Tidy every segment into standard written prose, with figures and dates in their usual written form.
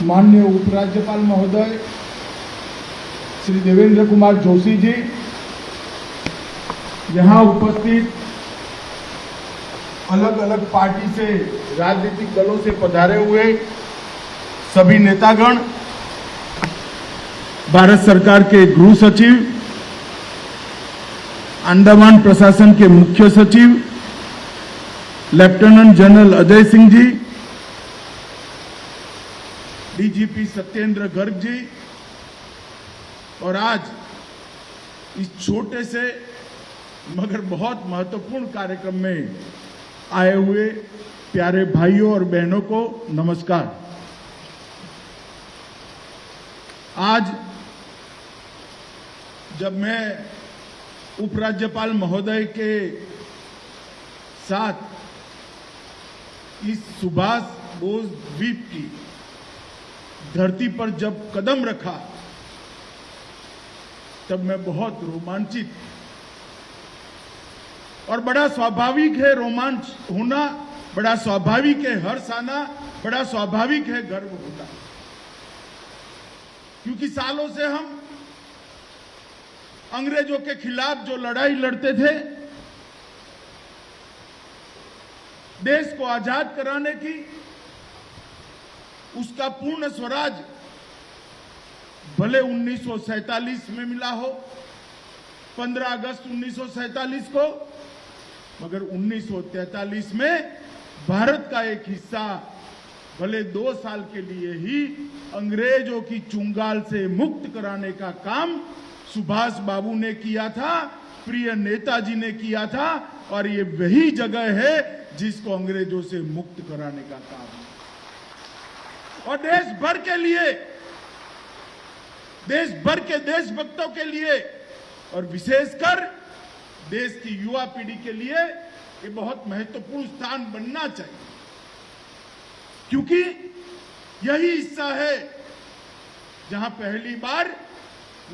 माननीय उपराज्यपाल महोदय श्री देवेंद्र कुमार जोशी जी, यहाँ उपस्थित अलग अलग पार्टी से राजनीतिक दलों से पधारे हुए सभी नेतागण, भारत सरकार के गृह सचिव, अंडमान प्रशासन के मुख्य सचिव lieutenant general Ajay Singh ji, DGP Satyendra Garg ji, और आज इस छोटे से मगर बहुत महत्वपूर्ण कार्यक्रम में आए हुए प्यारे भाइयों और बहनों को नमस्कार। आज जब मैं उपराज्यपाल महोदय के साथ इस सुभाष बोस द्वीप की धरती पर जब कदम रखा, तब मैं बहुत रोमांचित, और बड़ा स्वाभाविक है रोमांच होना, बड़ा स्वाभाविक है हर्ष आना, बड़ा स्वाभाविक है गर्व होना, क्योंकि सालों से हम अंग्रेजों के खिलाफ जो लड़ाई लड़ते थे, देश को आजाद कराने की, उसका पूर्ण स्वराज भले 1947 में मिला हो, 15 अगस्त 1947 को, मगर 1943 में भारत का एक हिस्सा भले 2 साल के लिए ही अंग्रेजों की चुंगाल से मुक्त कराने का काम सुभाष बाबू ने किया था, प्रिय नेताजी ने किया था, और ये वही जगह है जिसको अंग्रेजों से मुक्त कराने का काम है। और देश भर के लिए, देश भर के देशभक्तों के लिए, और विशेषकर देश की युवा पीढ़ी के लिए ये बहुत महत्वपूर्ण स्थान बनना चाहिए, क्योंकि यही हिस्सा है जहां पहली बार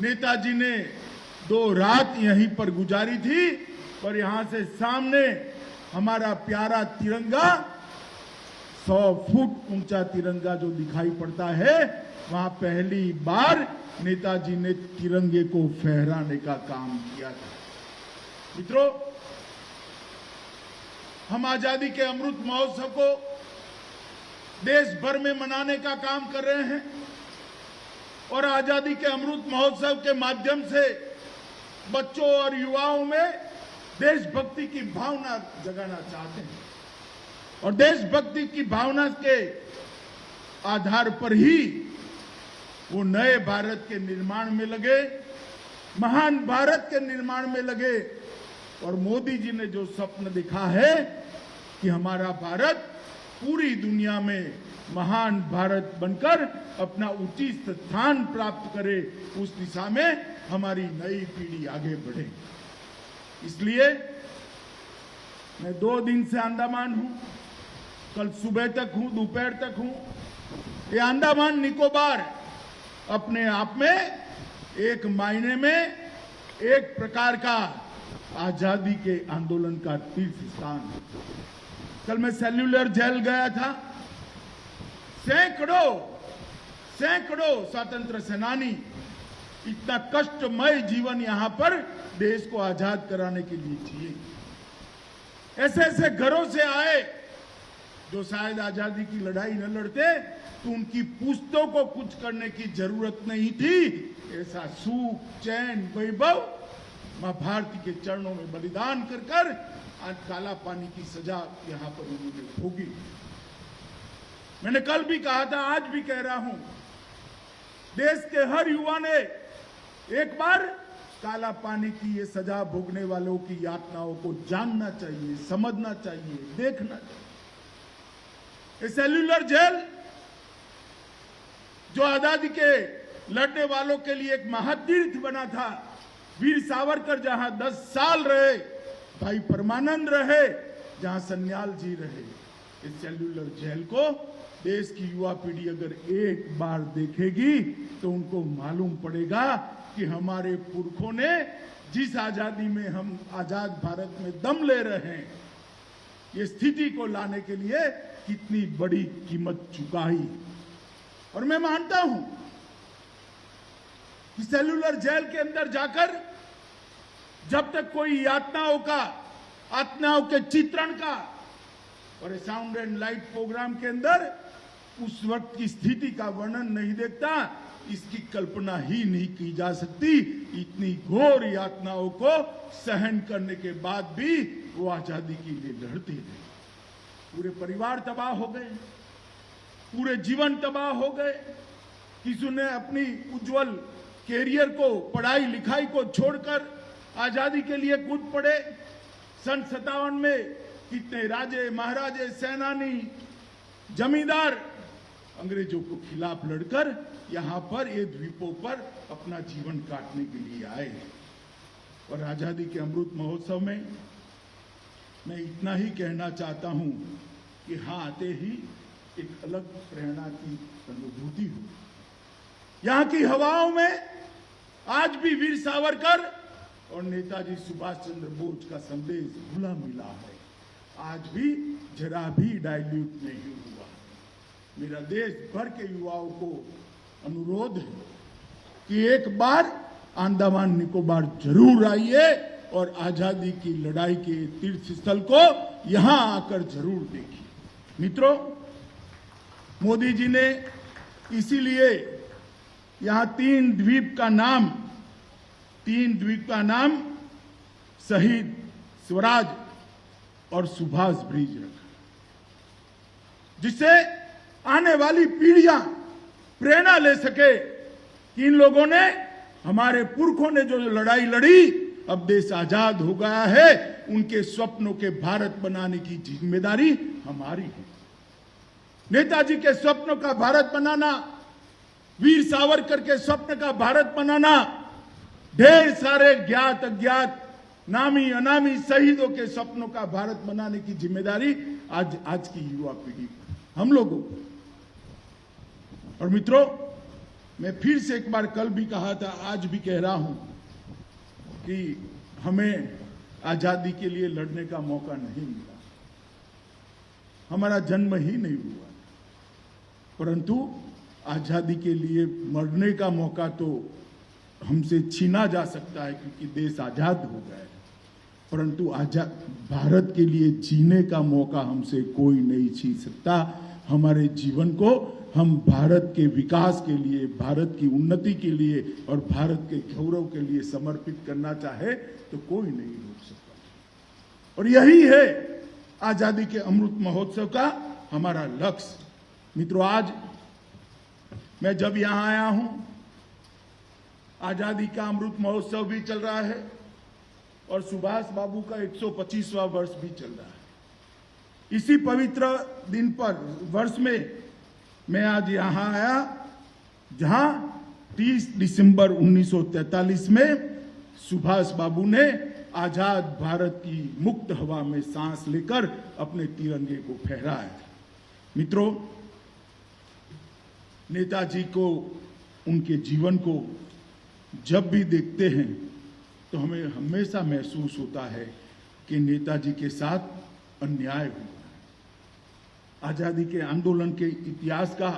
नेताजी ने 2 रात यहीं पर गुजारी थी, और यहां से सामने हमारा प्यारा तिरंगा, 100 फुट ऊंचा तिरंगा जो दिखाई पड़ता है, वहां पहली बार नेताजी ने तिरंगे को फहराने का काम किया था। मित्रों, हम आजादी के अमृत महोत्सव को देश भर में मनाने का काम कर रहे हैं, और आजादी के अमृत महोत्सव के माध्यम से बच्चों और युवाओं में देशभक्ति की भावना जगाना चाहते हैं, और देशभक्ति की भावना के आधार पर ही वो नए भारत के निर्माण में लगे, महान भारत के निर्माण में लगे। और मोदी जी ने जो स्वप्न देखा है कि हमारा भारत पूरी दुनिया में महान भारत बनकर अपना उचित स्थान प्राप्त करे, उस दिशा में हमारी नई पीढ़ी आगे बढ़े। इसलिए मैं 2 दिन से अंडमान हूं, कल सुबह तक हूं, दोपहर तक हूं। ये अंडमान निकोबार अपने आप में एक मायने में एक प्रकार का आजादी के आंदोलन का तीर्थ स्थान है। कल मैं सेल्यूलर जेल गया था, सैकड़ों स्वतंत्र सेनानी इतना कष्टमय जीवन यहां पर देश को आजाद कराने के लिए जिए। ऐसे ऐसे घरों से आए जो शायद आजादी की लड़ाई न लड़ते तो उनकी पूछतों को कुछ करने की जरूरत नहीं थी। ऐसा सुख, चैन, वैभव मां भारती के चरणों में बलिदान कर कर आज काला पानी की सजा यहां पर उन्होंने भोगी। मैंने कल भी कहा था, आज भी कह रहा हूं, देश के हर युवा ने एक बार काला पानी की ये सजा भोगने वालों की यातनाओं को जानना चाहिए, समझना चाहिए, देखना चाहिए। ये सेल्यूलर जेल जो आजादी के लड़ने वालों के लिए एक महातीर्थ बना था, वीर सावरकर जहां 10 साल रहे, भाई परमानंद रहे, जहां सन्याल जी रहे, इस सेल्यूलर जेल को देश की युवा पीढ़ी अगर एक बार देखेगी तो उनको मालूम पड़ेगा कि हमारे पुरखों ने जिस आजादी में हम आजाद भारत में दम ले रहे हैं, ये स्थिति को लाने के लिए कितनी बड़ी कीमत चुकाई। और मैं मानता हूं कि सेल्यूलर जेल के अंदर जाकर जब तक कोई आत्माओं के चित्रण का और साउंड एंड लाइट प्रोग्राम के अंदर उस वक्त की स्थिति का वर्णन नहीं देखता, इसकी कल्पना ही नहीं की जा सकती। इतनी घोर यातनाओं को सहन करने के बाद भी वो आजादी के लिए लड़ते रहे। पूरे परिवार तबाह हो गए, पूरे जीवन तबाह हो गए। किसी ने अपनी उज्जवल कैरियर को, पढ़ाई लिखाई को छोड़कर आजादी के लिए कूद पड़े। सन 57 में कितने राजे, महाराजे, सेनानी, जमींदार अंग्रेजों को खिलाफ लड़कर यहां पर ये द्वीपों पर अपना जीवन काटने के लिए आए। और आजादी के अमृत महोत्सव में मैं इतना ही कहना चाहता हूं कि हां आते ही एक अलग प्रेरणा की अनुभूति हुई। यहां की हवाओं में आज भी वीर सावरकर और नेताजी सुभाष चंद्र बोस का संदेश घुला मिला है, आज भी जरा भी डाइल्यूट नहीं हुआ। मेरा देश भर के युवाओं को अनुरोध है कि एक बार अंडमान निकोबार जरूर आइए और आजादी की लड़ाई के तीर्थ स्थल को यहां आकर जरूर देखिए। मित्रों, मोदी जी ने इसीलिए यहां तीन द्वीप का नाम शहीद स्वराज और सुभाष ब्रिज रखा, जिससे आने वाली पीढ़ियां प्रेरणा ले सके कि इन लोगों ने, हमारे पुरखों ने जो लड़ाई लड़ी, अब देश आजाद हो गया है, उनके स्वप्नों के भारत बनाने की जिम्मेदारी हमारी है। नेताजी के स्वप्नों का भारत बनाना, वीर सावरकर के स्वप्न का भारत बनाना, ढेर सारे ज्ञात अज्ञात, नामी अनामी शहीदों के स्वप्नों का भारत बनाने की जिम्मेदारी आज की युवा पीढ़ी, हम लोगों को। और मित्रों, मैं फिर से एक बार कल भी कहा था, आज भी कह रहा हूं कि हमें आजादी के लिए लड़ने का मौका नहीं मिला, हमारा जन्म ही नहीं हुआ, परंतु आजादी के लिए मरने का मौका तो हमसे छीना जा सकता है क्योंकि देश आजाद हो गया है, परंतु भारत के लिए जीने का मौका हमसे कोई नहीं छीन सकता। हमारे जीवन को हम भारत के विकास के लिए, भारत की उन्नति के लिए और भारत के गौरव के लिए समर्पित करना चाहे तो कोई नहीं रोक सकता। और यही है आजादी के अमृत महोत्सव का हमारा लक्ष्य। मित्रों, आज मैं जब यहां आया हूं, आजादी का अमृत महोत्सव भी चल रहा है और सुभाष बाबू का 125वां वर्ष भी चल रहा है। इसी पवित्र दिन पर, वर्ष में मैं आज यहां आया जहां 30 दिसंबर 1943 में सुभाष बाबू ने आजाद भारत की मुक्त हवा में सांस लेकर अपने तिरंगे को फहराया। मित्रों, नेताजी को, उनके जीवन को जब भी देखते हैं तो हमें हमेशा महसूस होता है कि नेताजी के साथ अन्याय हुआ। आजादी के आंदोलन के इतिहास का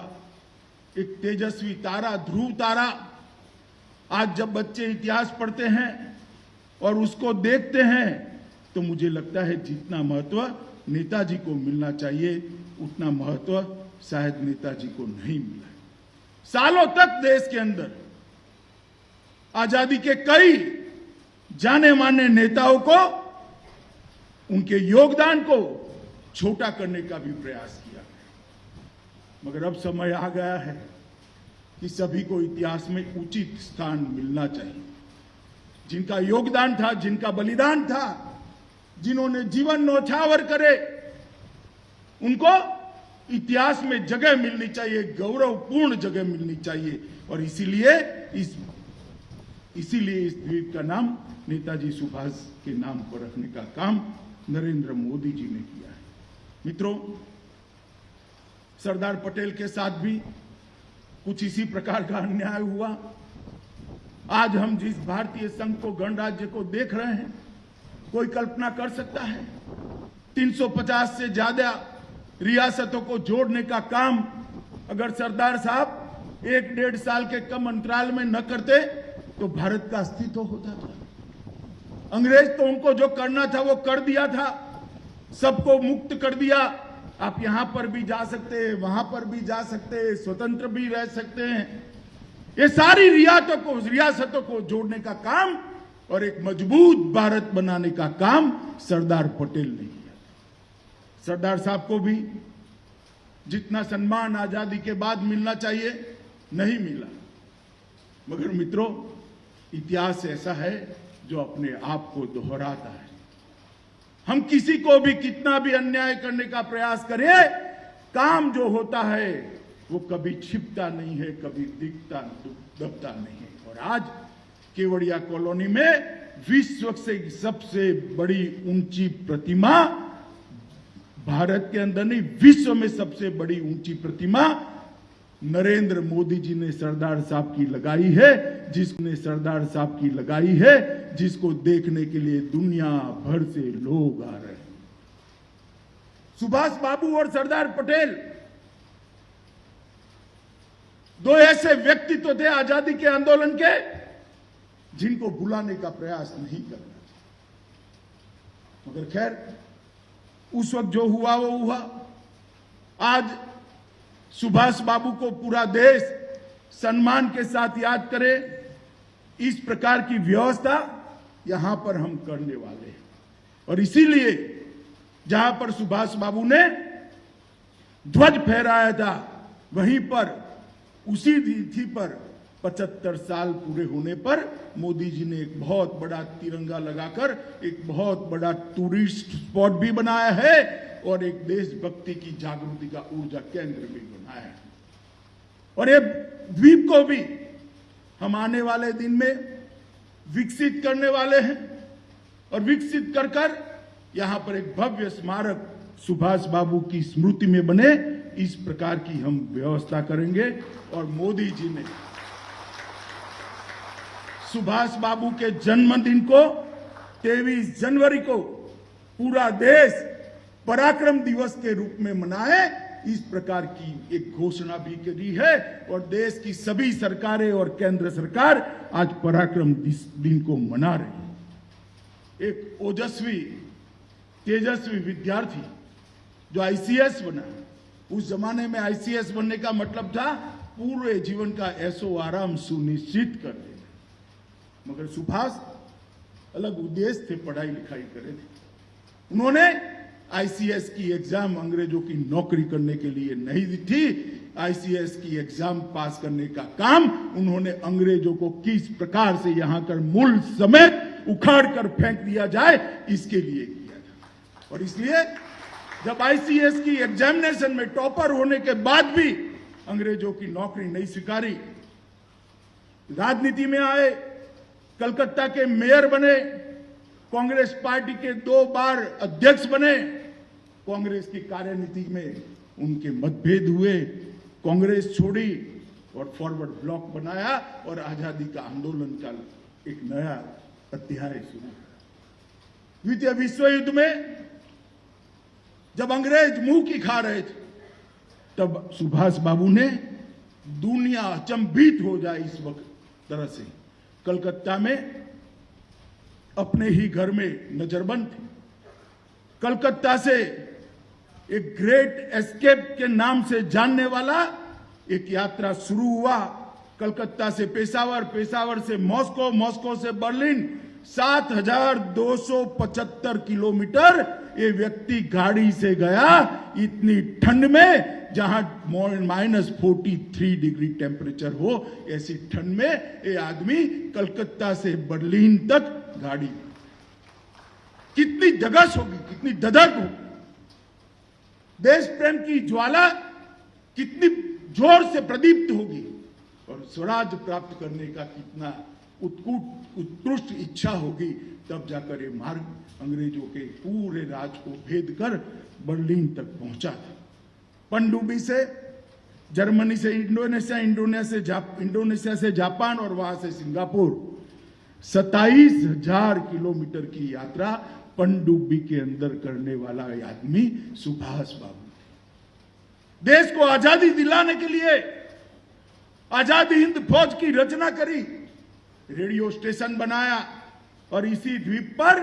एक तेजस्वी तारा, ध्रुव तारा, आज जब बच्चे इतिहास पढ़ते हैं और उसको देखते हैं तो मुझे लगता है जितना महत्व नेताजी को मिलना चाहिए उतना महत्व शायद नेताजी को नहीं मिला। सालों तक देश के अंदर आजादी के कई जाने माने नेताओं को, उनके योगदान को छोटा करने का भी प्रयास किया, मगर अब समय आ गया है कि सभी को इतिहास में उचित स्थान मिलना चाहिए। जिनका योगदान था, जिनका बलिदान था, जिन्होंने जीवन न्यौछावर करे, उनको इतिहास में जगह मिलनी चाहिए, गौरवपूर्ण जगह मिलनी चाहिए। और इसीलिए इस द्वीप का नाम नेताजी सुभाष के नाम पर रखने का काम नरेंद्र मोदी जी ने किया है। मित्रों, सरदार पटेल के साथ भी कुछ इसी प्रकार का अन्याय हुआ। आज हम जिस भारतीय संघ को, गणराज्य को देख रहे हैं, कोई कल्पना कर सकता है 350 से ज्यादा रियासतों को जोड़ने का काम अगर सरदार साहब 1-1.5 साल के कम अंतराल में न करते तो भारत का अस्तित्व होता था। अंग्रेज तो उनको जो करना था वो कर दिया था, सबको मुक्त कर दिया। आप यहां पर भी जा सकते हैं, वहां पर भी जा सकते हैं, स्वतंत्र भी रह सकते हैं। ये सारी रियासतों को जोड़ने का काम और एक मजबूत भारत बनाने का काम सरदार पटेल ने किया। सरदार साहब को भी जितना सम्मान आजादी के बाद मिलना चाहिए नहीं मिला, मगर मित्रों, इतिहास ऐसा है जो अपने आप को दोहराता है। हम किसी को भी कितना भी अन्याय करने का प्रयास करें, काम जो होता है वो कभी छिपता नहीं है, कभी दिखता दबता नहीं है। और आज केवड़िया कॉलोनी में विश्व से सबसे बड़ी ऊंची प्रतिमा, भारत के अंदर नहीं विश्व में सबसे बड़ी ऊंची प्रतिमा नरेंद्र मोदी जी ने सरदार साहब की लगाई है, जिसको देखने के लिए दुनिया भर से लोग आ रहे हैं। सुभाष बाबू और सरदार पटेल दो ऐसे व्यक्तित्व थे आजादी के आंदोलन के, जिनको भुलाने का प्रयास नहीं करना चाहिए। मगर खैर, उस वक्त जो हुआ वो हुआ। आज सुभाष बाबू को पूरा देश सम्मान के साथ याद करे, इस प्रकार की व्यवस्था यहां पर हम करने वाले हैं। और इसीलिए जहां पर सुभाष बाबू ने ध्वज फहराया था, वहीं पर उसी तिथि पर 75 साल पूरे होने पर मोदी जी ने एक बहुत बड़ा तिरंगा लगाकर एक बहुत बड़ा टूरिस्ट स्पॉट भी बनाया है और एक देशभक्ति की जागृति का ऊर्जा केंद्र भी बनाया है। और ये द्वीप को भी हम आने वाले दिन में विकसित करने वाले हैं और विकसित कर कर यहां पर एक भव्य स्मारक सुभाष बाबू की स्मृति में बने, इस प्रकार की हम व्यवस्था करेंगे। और मोदी जी ने सुभाष बाबू के जन्मदिन को 23 जनवरी को पूरा देश पराक्रम दिवस के रूप में मनाए, इस प्रकार की एक घोषणा भी करी है। और देश की सभी सरकारें और केंद्र सरकार आज पराक्रम दिन को मना रही है। एक ओजस्वी तेजस्वी विद्यार्थी जो आईसीएस बना, उस जमाने में आईसीएस बनने का मतलब था पूरे जीवन का ऐशो आराम सुनिश्चित कर देना। मगर सुभाष अलग उद्देश्य थे, पढ़ाई लिखाई करे थे। उन्होंने आईसीएस की एग्जाम अंग्रेजों की नौकरी करने के लिए नहीं दी थी। आईसीएस की एग्जाम पास करने का काम उन्होंने अंग्रेजों को किस प्रकार से यहां कर मूल समेत उखाड़ कर फेंक दिया जाए, इसके लिए किया था। और इसलिए जब आईसीएस की एग्जामिनेशन में टॉपर होने के बाद भी अंग्रेजों की नौकरी नहीं स्वीकारी, राजनीति में आए, कलकत्ता के मेयर बने, कांग्रेस पार्टी के 2 बार अध्यक्ष बने। कांग्रेस की कार्यनीति में उनके मतभेद हुए, कांग्रेस छोड़ी और फॉरवर्ड ब्लॉक बनाया और आजादी का आंदोलन का एक नया अध्याय शुरू हुआ। द्वितीय विश्व युद्ध में जब अंग्रेज मुंह की खा रहे थे, तब सुभाष बाबू ने दुनिया अचंभित हो जाए इस वक्त तरह से कलकत्ता में अपने ही घर में नजरबंद थे। कलकत्ता से एक ग्रेट एस्केप के नाम से जानने वाला एक यात्रा शुरू हुआ। कलकत्ता से पेशावर, पेशावर से मॉस्को, मॉस्को से बर्लिन, 7,275 किलोमीटर ये व्यक्ति गाड़ी से गया, इतनी ठंड में, जहां -43 डिग्री टेम्परेचर हो, ऐसी ठंड में ये आदमी कलकत्ता से बर्लिन तक गाड़ी। कितनी धगश होगी, कितनी धधक होगी, देश प्रेम की ज्वाला कितनी जोर से प्रदीप्त होगी और स्वराज प्राप्त करने का कितना उत्कृष्ट इच्छा होगी। तब जाकर ये मार्ग अंग्रेजों के पूरे राज को भेद कर बर्लिन तक पहुंचा था। पनडुब्बी से जर्मनी से इंडोनेशिया, इंडोनेशिया से जापान और वहां से सिंगापुर 27,000 किलोमीटर की यात्रा पनडुब्बी के अंदर करने वाला आदमी सुभाष बाबू थे। देश को आजादी दिलाने के लिए आजाद हिंद फौज की रचना करी, रेडियो स्टेशन बनाया और इसी द्वीप पर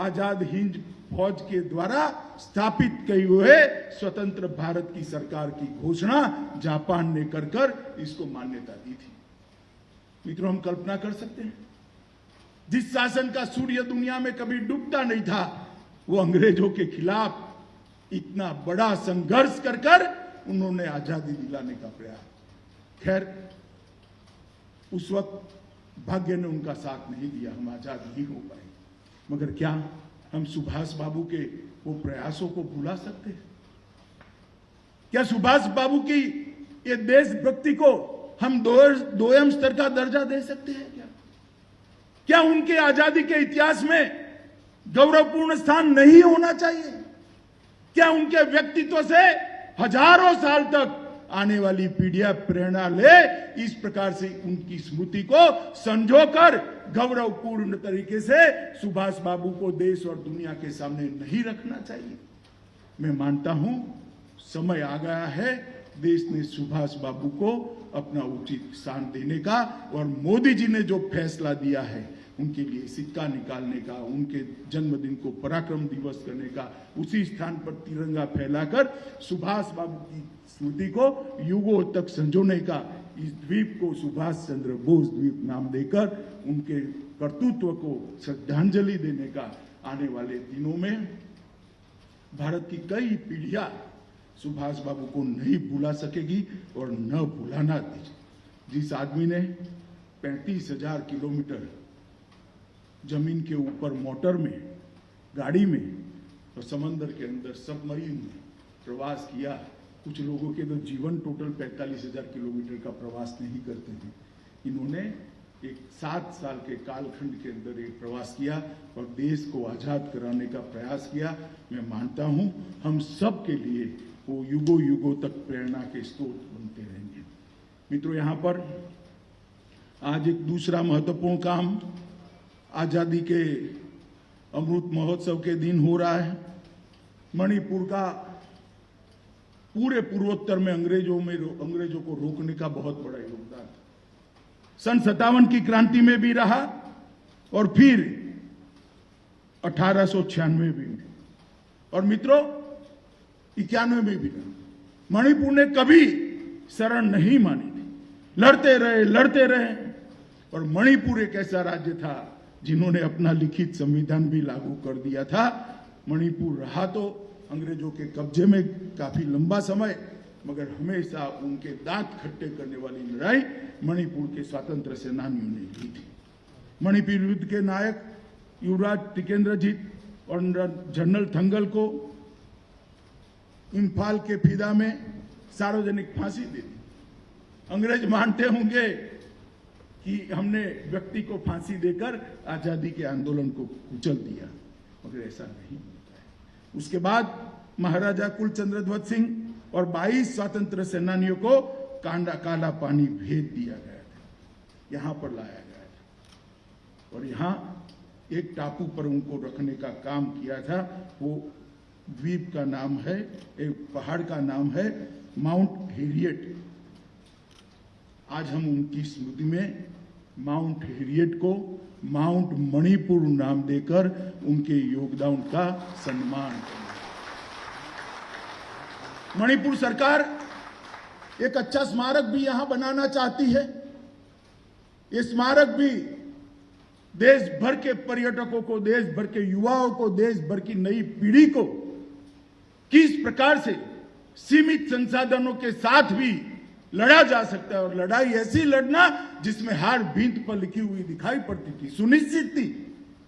आजाद हिंद फौज के द्वारा स्थापित किए हुए स्वतंत्र भारत की सरकार की घोषणा जापान ने कर इसको मान्यता दी थी। मित्रों, हम कल्पना कर सकते हैं जिस शासन का सूर्य दुनिया में कभी डूबता नहीं था, वो अंग्रेजों के खिलाफ इतना बड़ा संघर्ष कर उन्होंने आजादी दिलाने का प्रयास। खैर, उस वक्त भाग्य ने उनका साथ नहीं दिया, हम आजाद नहीं हो पाए, मगर क्या हम सुभाष बाबू के वो प्रयासों को भुला सकते हैं? क्या सुभाष बाबू की ये देशभक्ति को हम दोयम स्तर का दर्जा दे सकते हैं? क्या उनके आजादी के इतिहास में गौरवपूर्ण स्थान नहीं होना चाहिए? क्या उनके व्यक्तित्व से हजारों साल तक आने वाली पीढ़ियां प्रेरणा ले, इस प्रकार से उनकी स्मृति को संजोकर गौरवपूर्ण तरीके से सुभाष बाबू को देश और दुनिया के सामने नहीं रखना चाहिए? मैं मानता हूं समय आ गया है देश ने सुभाष बाबू को अपना उचित स्थान देने का, और मोदी जी ने जो फैसला दिया है उनके लिए सिक्का निकालने का, उनके जन्मदिन को पराक्रम दिवस करने का, उसी स्थान पर तिरंगा फैलाकर सुभाष बाबू की स्मृति को युगों तक संजोने का, इस द्वीप को सुभाष चंद्र बोस द्वीप नाम देकर उनके कर्तृत्व को श्रद्धांजलि देने का आने वाले दिनों में भारत की कई पीढ़ियां सुभाष बाबू को नहीं भुला सकेगी और न भुलाना दीजिए। जिस आदमी ने 35,000 किलोमीटर जमीन के ऊपर मोटर में, गाड़ी में और समंदर के अंदर सबमरीन में प्रवास किया, कुछ लोगों के तो जीवन टोटल 45,000 किलोमीटर का प्रवास नहीं करते थे, इन्होंने एक 7 साल के कालखंड के अंदर एक प्रवास किया और देश को आजाद कराने का प्रयास किया। मैं मानता हूं हम सब के लिए वो युगों युगों तक प्रेरणा के स्रोत बनते रहेंगे। मित्रों, यहाँ पर आज एक दूसरा महत्वपूर्ण काम आजादी के अमृत महोत्सव के दिन हो रहा है। मणिपुर का पूरे पूर्वोत्तर में अंग्रेजों को रोकने का बहुत बड़ा योगदान सन 57 की क्रांति में भी रहा और फिर 1896 में, और मित्रों 91 में भी रहा। मणिपुर ने कभी शरण नहीं मानी थी, लड़ते रहे और मणिपुर एक ऐसा राज्य था जिन्होंने अपना लिखित संविधान भी लागू कर दिया था। मणिपुर रहा तो अंग्रेजों के कब्जे में काफी लंबा समय, मगर हमेशा उनके दांत खट्टे करने वाली लड़ाई मणिपुर के स्वतंत्र सेनानियों ने की थी। मणिपुर युद्ध के नायक युवराज टिकेंद्रजीत और जनरल थंगल को इम्फाल के फिदा में सार्वजनिक फांसी दे दी। अंग्रेज मानते होंगे कि हमने व्यक्ति को फांसी देकर आजादी के आंदोलन को कुचल दिया, मगर ऐसा नहीं होता है। उसके बाद महाराजा कुलचंद्र ध्वज सिंह और 22 स्वतंत्र सेनानियों को काला पानी भेज दिया गया था, यहां पर लाया गया था और यहां एक टापू पर उनको रखने का काम किया था। वो द्वीप का नाम है, एक पहाड़ का नाम है माउंट हेरियट। आज हम उनकी स्मृति में माउंट हेरियट को माउंट मणिपुर नाम देकर उनके योगदान का सम्मान करें। मणिपुर सरकार एक अच्छा स्मारक भी यहां बनाना चाहती है। ये स्मारक भी देश भर के पर्यटकों को, देश भर के युवाओं को, देश भर की नई पीढ़ी को किस प्रकार से सीमित संसाधनों के साथ भी लड़ा जा सकता है, और लड़ाई ऐसी लड़ना जिसमें हार भींत पर लिखी हुई दिखाई पड़ती थी, सुनिश्चित थी,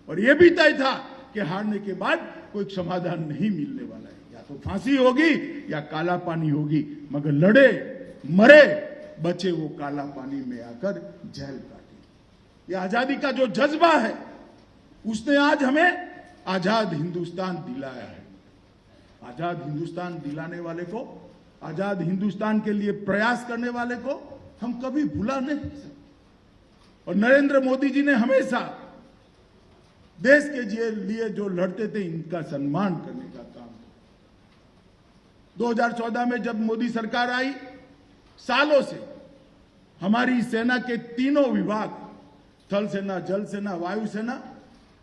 और यह भी तय था कि हारने के बाद कोई समाधान नहीं मिलने वाला है, या तो फांसी होगी या काला पानी होगी, मगर लड़े मरे बचे वो काला पानी में आकर जेल काटी। ये आजादी का जो जज्बा है उसने आज हमें आजाद हिंदुस्तान दिलाया है। आजाद हिंदुस्तान दिलाने वाले को, आजाद हिंदुस्तान के लिए प्रयास करने वाले को हम कभी भुला नहीं सकते। और नरेंद्र मोदी जी ने हमेशा देश के लिए जो लड़ते थे इनका सम्मान करने का काम किया। 2014 में जब मोदी सरकार आई, सालों से हमारी सेना के तीनों विभाग, थल सेना, जल सेना, वायु सेना,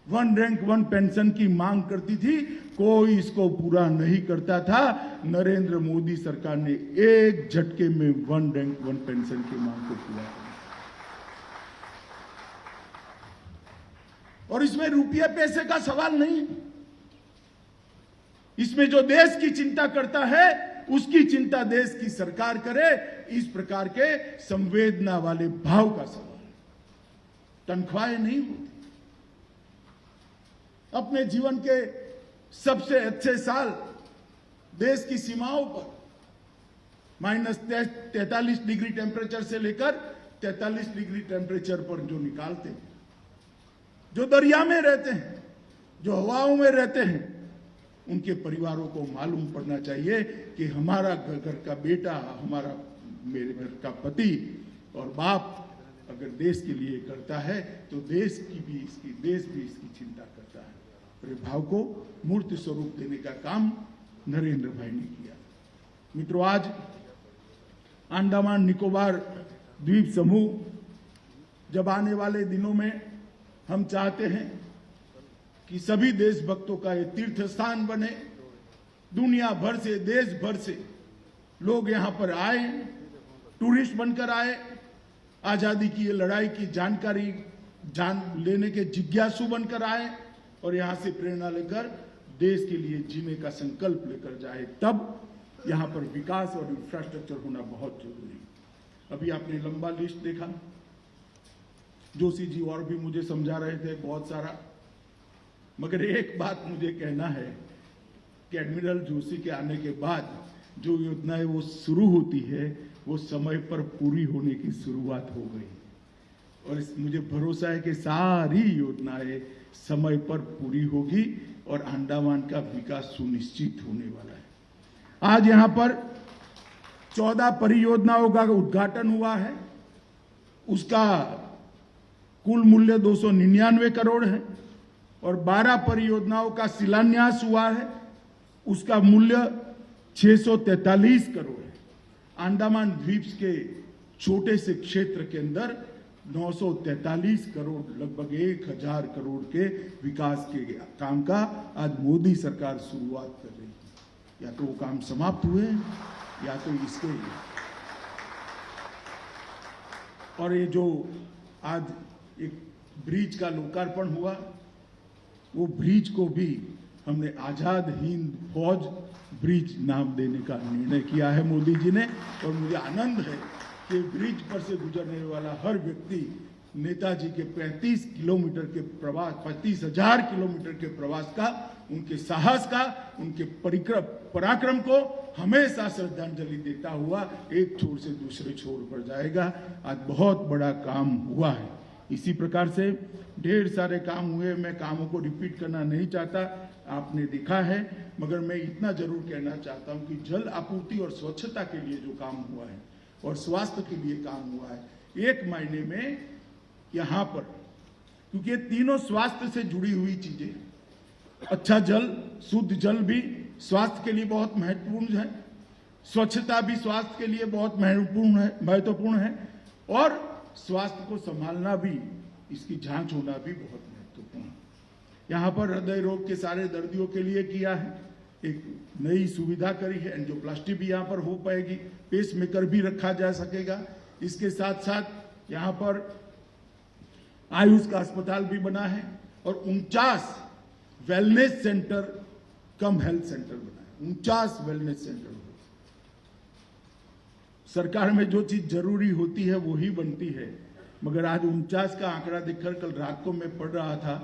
1 रैंक 1 पेंशन की मांग करती थी। कोई इसको पूरा नहीं करता था। नरेंद्र मोदी सरकार ने एक झटके में 1 रैंक 1 पेंशन की मांग को पूरा किया। और इसमें रुपये पैसे का सवाल नहीं, इसमें जो देश की चिंता करता है उसकी चिंता देश की सरकार करे, इस प्रकार के संवेदना वाले भाव का सवाल। तनख्वाहें नहीं होती। अपने जीवन के सबसे अच्छे साल देश की सीमाओं पर -43 डिग्री टेम्परेचर से लेकर 43 डिग्री टेम्परेचर पर जो निकालते हैं, जो दरिया में रहते हैं, जो हवाओं में रहते हैं, उनके परिवारों को मालूम पड़ना चाहिए कि हमारा घर का बेटा, हमारा मेरे घर का पति और बाप अगर देश के लिए करता है तो देश भी इसकी चिंता करता है। और ये भाव को मूर्त स्वरूप देने का काम नरेंद्र भाई ने किया। मित्रों, आज अंडमान निकोबार द्वीप समूह जब आने वाले दिनों में हम चाहते हैं कि सभी देशभक्तों का ये तीर्थ स्थान बने, दुनिया भर से, देश भर से लोग यहां पर आए, टूरिस्ट बनकर आए, आजादी की ये लड़ाई की जानकारी जान लेने के जिज्ञासु बनकर आए और यहां से प्रेरणा लेकर देश के लिए जीने का संकल्प लेकर जाए, तब यहां पर विकास और इंफ्रास्ट्रक्चर होना बहुत जरूरी है। अभी आपने लंबा लिस्ट देखा, जोशी जी और भी मुझे समझा रहे थे बहुत सारा, मगर एक बात मुझे कहना है कि एडमिरल जोशी के आने के बाद जो योजनाएं वो शुरू होती है वो समय पर पूरी होने की शुरुआत हो गई और मुझे भरोसा है कि सारी योजनाएं समय पर पूरी होगी और अंडमान का विकास सुनिश्चित होने वाला है। आज यहां पर 14 परियोजनाओं का उद्घाटन हुआ है, उसका कुल मूल्य 299 करोड़ है और 12 परियोजनाओं का शिलान्यास हुआ है, उसका मूल्य 643 करोड़ है। अंडमान द्वीप के छोटे से क्षेत्र के अंदर 943 करोड़, लगभग 1000 करोड़ के विकास के काम का आज मोदी सरकार शुरुआत कर रही है। या तो वो काम समाप्त हुए या तो इसके, और ये जो आज एक ब्रिज का लोकार्पण हुआ, वो ब्रिज को भी हमने आजाद हिंद फौज ब्रिज नाम देने का निर्णय किया है मोदी जी ने। और मुझे आनंद है कि ब्रिज पर से गुजरने वाला हर व्यक्ति नेताजी के 35 किलोमीटर के प्रवास, 35,000 किलोमीटर के प्रवास का, उनके साहस का, उनके पराक्रम को हमेशा श्रद्धांजलि देता हुआ एक छोर से दूसरे छोर पर जाएगा। आज बहुत बड़ा काम हुआ है। इसी प्रकार से ढेर सारे काम हुए, मैं कामों को रिपीट करना नहीं चाहता, आपने देखा है, मगर मैं इतना जरूर कहना चाहता हूं कि जल आपूर्ति और स्वच्छता के लिए जो काम हुआ है और स्वास्थ्य के लिए काम हुआ है, एक महीने में यहाँ पर, क्योंकि ये तीनों स्वास्थ्य से जुड़ी हुई चीजें, अच्छा जल, शुद्ध जल भी स्वास्थ्य के लिए बहुत महत्वपूर्ण है, स्वच्छता भी स्वास्थ्य के लिए बहुत महत्वपूर्ण है और स्वास्थ्य को संभालना भी, इसकी जांच होना भी बहुत महत्वपूर्ण है। यहाँ पर हृदय रोग के सारे दर्दियों के लिए किया है, एक नई सुविधा करी है, एंजियोप्लास्टी भी यहाँ पर हो पाएगी, पेसमेकर भी रखा जा सकेगा। इसके साथ साथ यहाँ पर आयुष का अस्पताल भी बना है और 49 वेलनेस सेंटर कम हेल्थ सेंटर बना है, 49 वेलनेस सेंटर। सरकार में जो चीज जरूरी होती है वो ही बनती है, मगर आज 49 का आंकड़ा देखकर कल रात को मैं पढ़ रहा था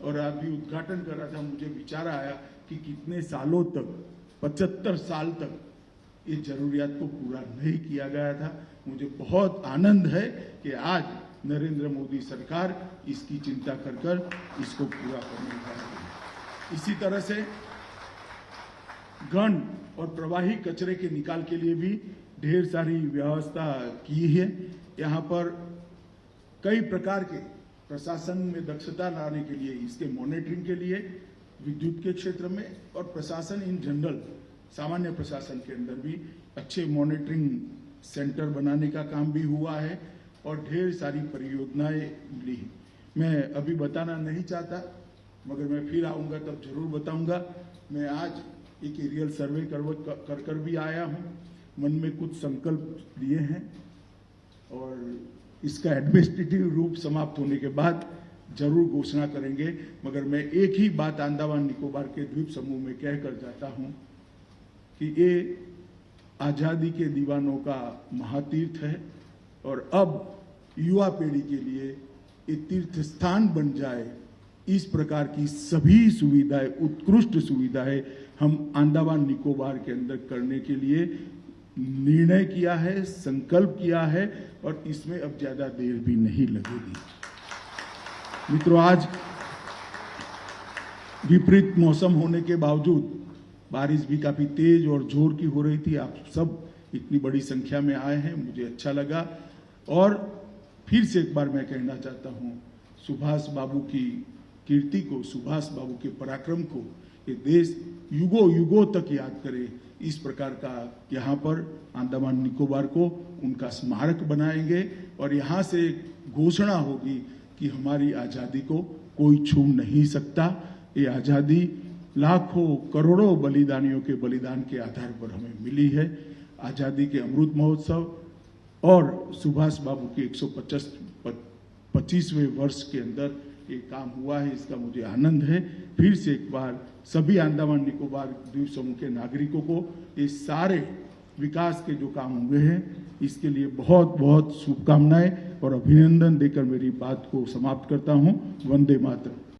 और अभी उद्घाटन कर रहा था, मुझे विचार आया कि कितने सालों तक, 75 साल तक ये जरूरियात को पूरा नहीं किया गया था। मुझे बहुत आनंद है कि आज नरेंद्र मोदी सरकार इसकी चिंता कर इसको पूरा करने जा रही है। इसी तरह से घन और प्रवाही कचरे के निकाल के लिए भी ढेर सारी व्यवस्था की है। यहाँ पर कई प्रकार के प्रशासन में दक्षता लाने के लिए, इसके मॉनिटरिंग के लिए विद्युत के क्षेत्र में और प्रशासन इन जनरल, सामान्य प्रशासन के अंदर भी अच्छे मॉनिटरिंग सेंटर बनाने का काम भी हुआ है और ढेर सारी परियोजनाएं मिली। मैं अभी बताना नहीं चाहता, मगर मैं फिर आऊँगा तब जरूर बताऊँगा। मैं आज एक एरियल सर्वे कर भी आया हूँ, मन में कुछ संकल्प लिए हैं और इसका एडमिनिस्ट्रेटिव रूप समाप्त होने के बाद जरूर घोषणा करेंगे। मगर मैं एक ही बात अंडमान निकोबार के द्वीप समूह में कहकर जाता हूं कि ये आज़ादी के दीवानों का महातीर्थ है और अब युवा पीढ़ी के लिए ये तीर्थ स्थान बन जाए, इस प्रकार की सभी सुविधाएं, उत्कृष्ट सुविधाएं हम अंडमान निकोबार के अंदर करने के लिए निर्णय किया है, संकल्प किया है और इसमें अब ज्यादा देर भी नहीं लगेगी। मित्रों, आज विपरीत मौसम होने के बावजूद बारिश भी काफी तेज और जोर की हो रही थी। आप सब इतनी बड़ी संख्या में आए हैं, मुझे अच्छा लगा। और फिर से एक बार मैं कहना चाहता हूं, सुभाष बाबू की कीर्ति को, सुभाष बाबू के पराक्रम को ये देश युगों युगों तक याद करे। इस प्रकार का यहाँ पर अंडमान निकोबार को उनका स्मारक बनाएंगे और यहाँ से घोषणा होगी कि हमारी आज़ादी को कोई छू नहीं सकता। ये आज़ादी लाखों करोड़ों बलिदानियों के बलिदान के आधार पर हमें मिली है। आज़ादी के अमृत महोत्सव और सुभाष बाबू के 125वें वर्ष के अंदर ये काम हुआ है, इसका मुझे आनंद है। फिर से एक बार सभी अंडमान निकोबार द्वीप समूह के नागरिकों को ये सारे विकास के जो काम हुए हैं इसके लिए बहुत बहुत शुभकामनाएं और अभिनंदन देकर मेरी बात को समाप्त करता हूं। वंदे मातरम।